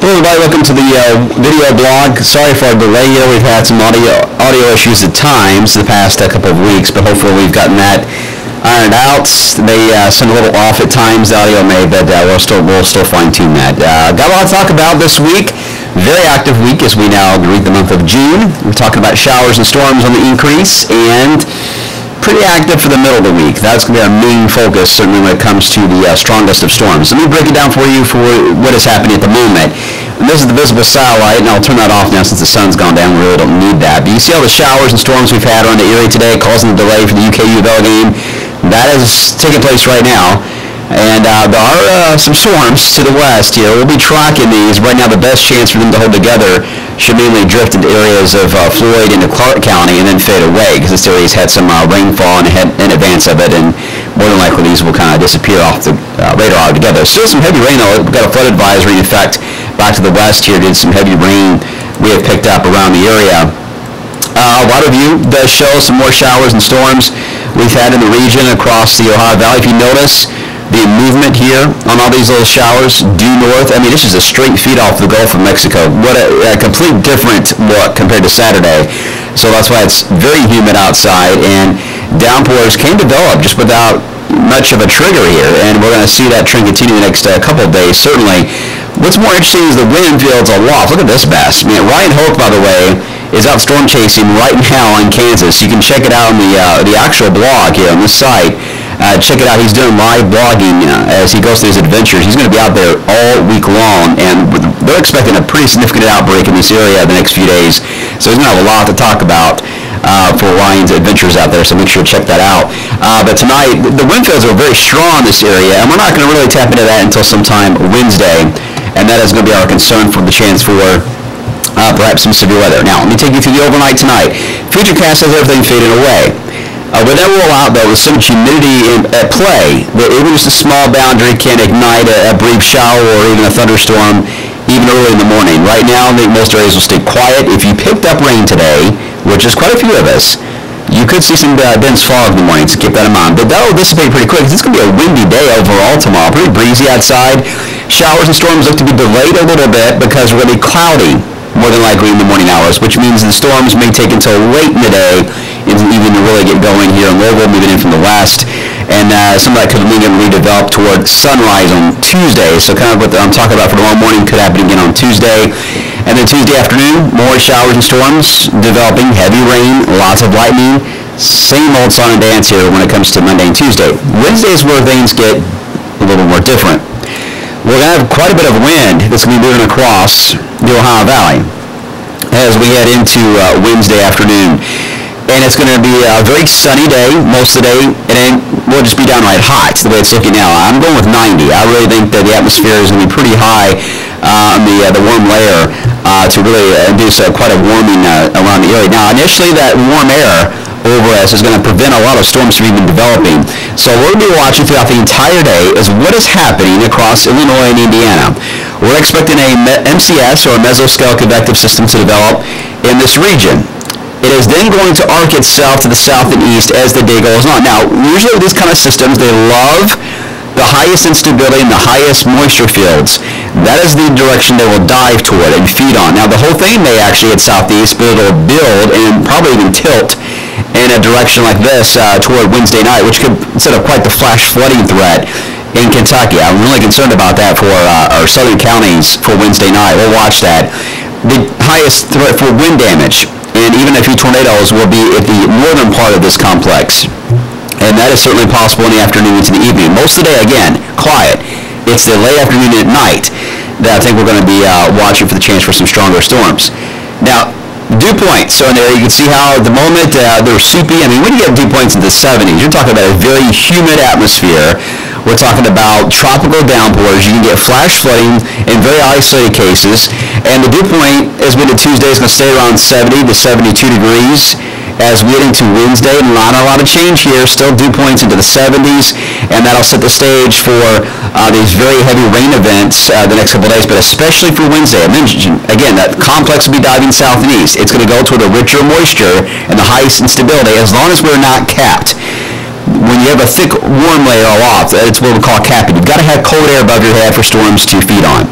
Hello everybody, welcome to the video blog. Sorry for our delay here. We've had some audio issues at times the past couple of weeks, but hopefully we've gotten that ironed out. They sound a little off at times, the audio may, but we'll still fine-tune that. Got a lot to talk about this week. Very active week as we now greet the month of June. We're talking about showers and storms on the increase, and pretty active for the middle of the week. That's going to be our main focus, certainly when it comes to the strongest of storms. Let me break it down for you for what is happening at the moment. And this is the visible satellite, and I'll turn that off now since the sun's gone down. We really don't need that. But you see all the showers and storms we've had around the area today, causing the delay for the UK-U of L game. That is taking place right now. And there are some storms to the west here. We'll be tracking these. Right now, the best chance for them to hold together should mainly drift into areas of Floyd into Clark County and then fade away, because this area's had some rainfall in advance of it, and more than likely these will kind of disappear off the radar altogether. Still some heavy rain, though. We've got a flood advisory in effect back to the west here. Did some heavy rain we have picked up around the area. A lot of you does show some more showers and storms we've had in the region across the Ohio Valley. If you notice the movement here on all these little showers due north, I mean, this is a straight feed off the Gulf of Mexico. What a complete different look compared to Saturday. So that's why it's very humid outside, and downpours can develop just without much of a trigger here, and we're going to see that trend continue the next couple of days, certainly. What's more interesting is the wind fields aloft. Look at this mess. I mean, Ryan Hoke, by the way, is out storm chasing right now in Kansas. You can check it out on the actual blog here on this site. Check it out. He's doing live blogging as he goes through his adventures. He's going to be out there all week long, and they're expecting a pretty significant outbreak in this area the next few days. So he's going to have a lot to talk about for Ryan's adventures out there, so make sure to check that out. But tonight, the wind fields are very strong in this area, and we're not going to really tap into that until sometime Wednesday, and that is going to be our concern for the chance for perhaps some severe weather. Now, let me take you through the overnight tonight. Futurecast has everything fading away. When that roll out, though, with so much humidity at play, that even just a small boundary can ignite a brief shower or even a thunderstorm even early in the morning. Right now, I think most areas will stay quiet. If you picked up rain today, which is quite a few of us, you could see some dense fog in the morning, so keep that in mind. But that will dissipate pretty quick. It's going to be a windy day overall tomorrow. Pretty breezy outside. Showers and storms look to be delayed a little bit because we're going to be cloudy more than likely in the morning hours, which means the storms may take until late in the day even to really get going here in Louisville, moving in from the west. And some of that could linger and redevelop toward sunrise on Tuesday. So kind of what I'm talking about for tomorrow morning could happen again on Tuesday. And then Tuesday afternoon, more showers and storms developing, heavy rain, lots of lightning. Same old song and dance here when it comes to Monday and Tuesday. Wednesday is where things get a little more different. We're going to have quite a bit of wind that's going to be moving across the Ohio Valley as we head into Wednesday afternoon. And it's going to be a very sunny day most of the day, and we'll just be downright hot the way it's looking now. I'm going with 90. I really think that the atmosphere is going to be pretty high on the warm layer to really induce quite a warming around the area. Now, initially, that warm air over us is going to prevent a lot of storms from even developing. So what we'll be watching throughout the entire day is what is happening across Illinois and Indiana. We're expecting a MCS, or a mesoscale convective system, to develop in this region. It is then going to arc itself to the south and east as the day goes on. Now, usually these kind of systems, they love the highest instability and the highest moisture fields. That is the direction they will dive toward and feed on. Now, the whole thing may actually head southeast, but it'll build and probably even tilt in a direction like this toward Wednesday night, which could set up quite the flash flooding threat in Kentucky. I'm really concerned about that for our southern counties for Wednesday night. We'll watch that. The highest threat for wind damage and even a few tornadoes will be at the northern part of this complex. And that is certainly possible in the afternoon into the evening. Most of the day, again, quiet. It's the late afternoon and at night that I think we're going to be watching for the chance for some stronger storms. Now, dew points. So in there, you can see how at the moment they're soupy. I mean, when you get dew points in the 70s, you're talking about a very humid atmosphere. We're talking about tropical downpours. You can get flash flooding in very isolated cases. And the dew point, as we did Tuesday, is going to stay around 70 to 72 degrees. As we get into Wednesday, not a lot of change here. Still dew points into the 70s. And that'll set the stage for these very heavy rain events the next couple of days, but especially for Wednesday. I mentioned, again, that complex will be diving south and east. It's going to go toward a richer moisture and the highest instability as long as we're not capped. When you have a thick, warm layer aloft, it's what we call capping. You've got to have cold air above your head for storms to feed on.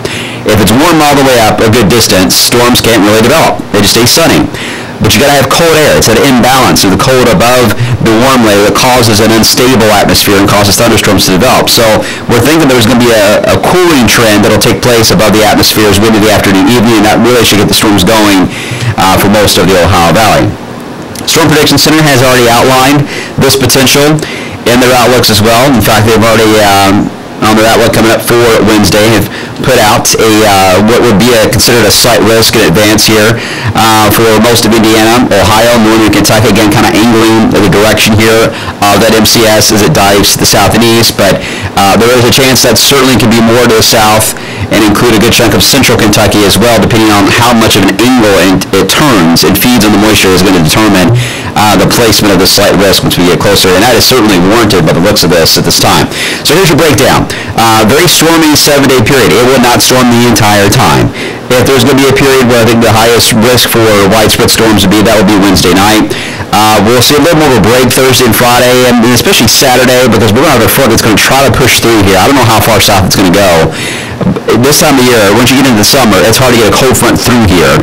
If it's warm all the way up a good distance, storms can't really develop. They just stay sunny. But you got to have cold air. It's an imbalance of the cold above the warm layer that causes an unstable atmosphere and causes thunderstorms to develop. So we're thinking there's going to be a cooling trend that'll take place above the atmosphere as windy the afternoon, evening, and that really should get the storms going for most of the Ohio Valley. Storm Prediction Center has already outlined this potential in their outlooks as well. In fact, they've already on their outlook coming up for Wednesday have put out what would be considered a slight risk in advance here for most of Indiana, Ohio, northern Kentucky, again kind of angling the direction here of that MCS as it dives to the south and east, but there is a chance that certainly could be more to the south and include a good chunk of central Kentucky as well, depending on how much of an angle it turns and feeds on the moisture is going to determine the placement of the slight risk once we get closer, and that is certainly warranted by the looks of this at this time. So here's your breakdown. Very stormy 7-day period. It will not storm the entire time. If there's going to be a period where I think the highest risk for widespread storms would be, that would be Wednesday night. We'll see a little more of a break Thursday and Friday, and especially Saturday, because we're going to have a front that's going to try to push through here. I don't know how far south it's going to go. This time of year, once you get into the summer, it's hard to get a cold front through here.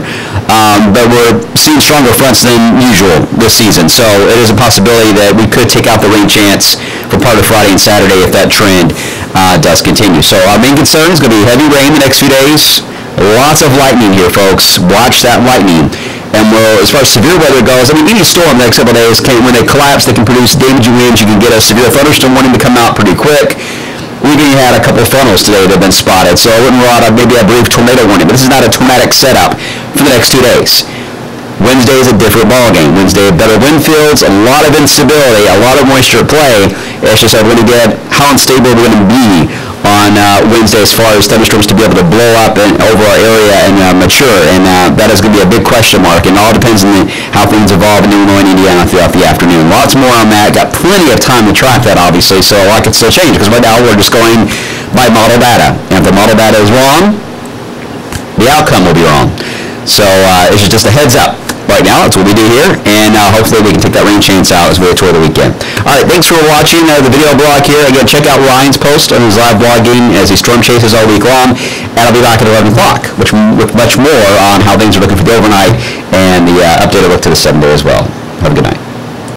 But we're seeing stronger fronts than usual this season, so it is a possibility that we could take out the rain chance for part of Friday and Saturday if that trend does continue. So our main concern is going to be heavy rain the next few days. Lots of lightning here, folks. Watch that lightning. And as far as severe weather goes, I mean, any storm the next couple of days, when they collapse, they can produce damaging winds. You can get a severe thunderstorm warning to come out pretty quick. We've even had a couple of funnels today that have been spotted, so I wouldn't rule out maybe a brief tornado warning, but this is not a tornadic setup for the next 2 days. Wednesday is a different ballgame. Wednesday, better wind fields, a lot of instability, a lot of moisture at play. It's just going to get how unstable we're going to be on Wednesday as far as thunderstorms to be able to blow up over our area and mature, and that is going to be a big question mark, and it all depends on how things evolve in Illinois and Indiana throughout the afternoon. Lots more on that. Got plenty of time to track that, obviously, so a lot could still change, because right now we're just going by model data, and if the model data is wrong, the outcome will be wrong. So it's just a heads up. Right now, that's what we do here, and hopefully we can take that rain chance out as we tour the weekend. All right, thanks for watching the video blog here. Again, check out Ryan's post on his live blogging as he storm chases all week long, and I'll be back at 11 o'clock, with much more on how things are looking for the overnight and the updated look to the 7-day as well. Have a good night.